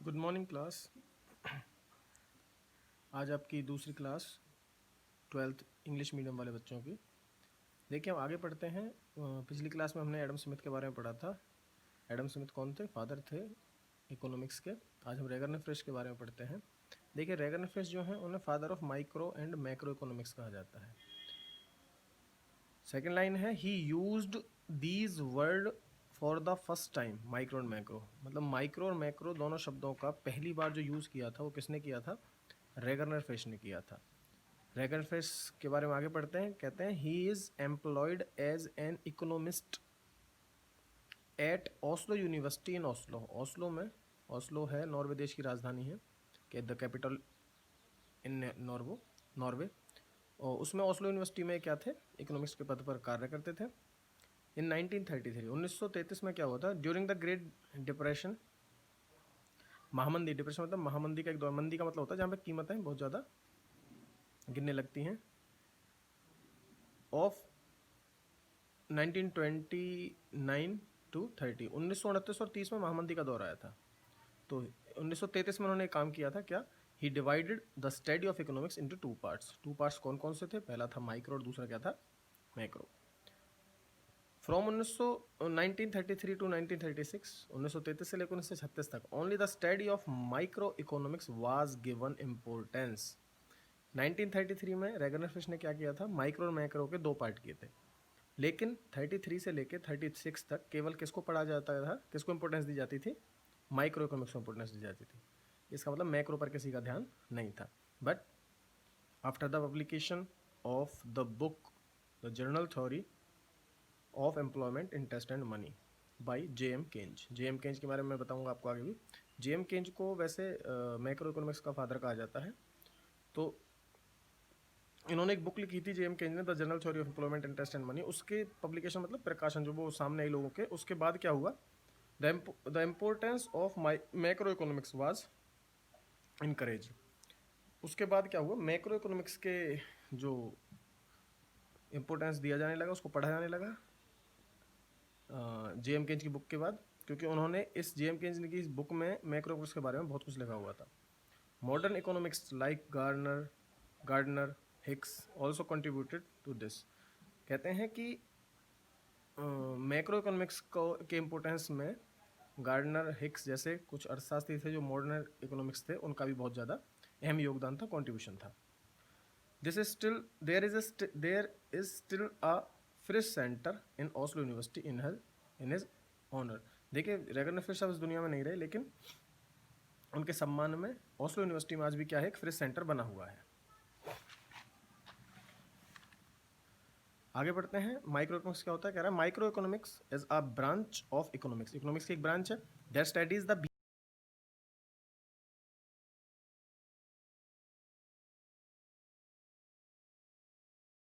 Good morning class. आज आपकी दूसरी क्लास 12th इंग्लिश मीडियम वाले बच्चों की। देखिए हम आगे पढ़ते हैं। पिछली क्लास में हमने एडम स्मिथ के बारे में पढ़ा था। एडम स्मिथ कौन थे? फादर थे इकोनॉमिक्स के। आज हम रेगन फ्रेश के बारे में पढ़ते हैं। देखिए रेगन फ्रेश जो है उन्हें father of micro and macro economics कहा जाता है। सेकेंड लाइन है ही used these word for the first time. Micro and macro मतलब माइक्रो और मैक्रो दोनों शब्दों का पहली बार जो यूज़ किया था वो किसने किया था? रेगनर फिश ने किया था। रेगन फिश के बारे में आगे पढ़ते हैं। कहते हैं he is employed as an economist at Oslo university in Oslo. Oslo में, ओस्लो है नॉर्वे देश की राजधानी है, कि द कैपिटल इन नॉर्वे। और उसमें ओस्लो यूनिवर्सिटी में क्या थे? इकोनॉमिक्स के पद पर कार्य करते थे। इन 1933 1933 में क्या हुआ था? ड्यूरिंग द ग्रेट डिप्रेशन, महामंदी। डिप्रेशन मतलब महामंदी का एक दौर। मंदी का मतलब होता है जहाँ पे कीमतें बहुत ज़्यादा गिरने लगती हैं। ऑफ 1929 टू 30, 1929 और 30 में महामंदी का दौर आया था। तो 1933 में उन्होंने काम किया था क्या? He divided the study of economics into two parts. Two parts कौन कौन से थे? पहला था माइक्रो और दूसरा क्या था? मैक्रो। फ्रॉम 1933 टू 1936, 1933 से लेकर 1936 तक only the study of micro economics was given importance. 1933 में रेगनर फिश ने क्या किया था? माइक्रो और मैक्रो के दो पार्ट किए थे। लेकिन 33 से लेकर 36 तक केवल किसको पढ़ा जाता था? किसको इंपॉर्टेंस दी जाती थी? माइक्रो इकोनॉमिक्स को इंपॉर्टेंस दी जाती थी। इसका मतलब मैक्रो पर किसी का ध्यान नहीं था। But after the publication of the book the journal theory of employment interest and money by J.M. केंज। J.M. केंज के बारे में बताऊंगा आपको आगे भी। J.M. केंज को वैसे मैक्रो इकोनॉमिक्स का फादर कहा जाता है। तो इन्होंने एक बुक लिखी थी J.M. केंज ने, the general theory of employment interest and money. उसके पब्लिकेशन मतलब प्रकाशन जो वो सामने आई लोगों के, उसके बाद क्या हुआ? The importance of macro economics was encourage. उसके बाद क्या हुआ? मैक्रो इकोनॉमिक्स के जो इम्पोर्टेंस दिया जाने लगा, उसको पढ़ा जाने लगा J.M. केंज की बुक के बाद, क्योंकि उन्होंने इस J.M. केंज की इस बुक में मैक्रो इकोनॉमिक्स के बारे में बहुत कुछ लिखा हुआ था। Modern economics like Gardner Hicks also contributed to this. कहते हैं कि मैक्रो इकोनॉमिक्स को के इम्पोर्टेंस में गार्डनर हिक्स जैसे कुछ अर्थशास्त्री थे जो मॉडर्न इकोनॉमिक्स थे, उनका भी बहुत ज़्यादा अहम योगदान था, कंट्रीब्यूशन था। There is still a Frisch centre in Oslo university in his honour. देखिए रेगन फिश अब इस दुनिया में नहीं रहे, लेकिन उनके सम्मान में ओस्लो यूनिवर्सिटी में आज भी क्या है? एक फ्रिश सेंटर बना हुआ है। आगे बढ़ते हैं। माइक्रो इकोनॉमिक्स क्या होता है? कह रहा है micro economics is a branch of economics. Economics की एक ब्रांच है दैट स्टडीज द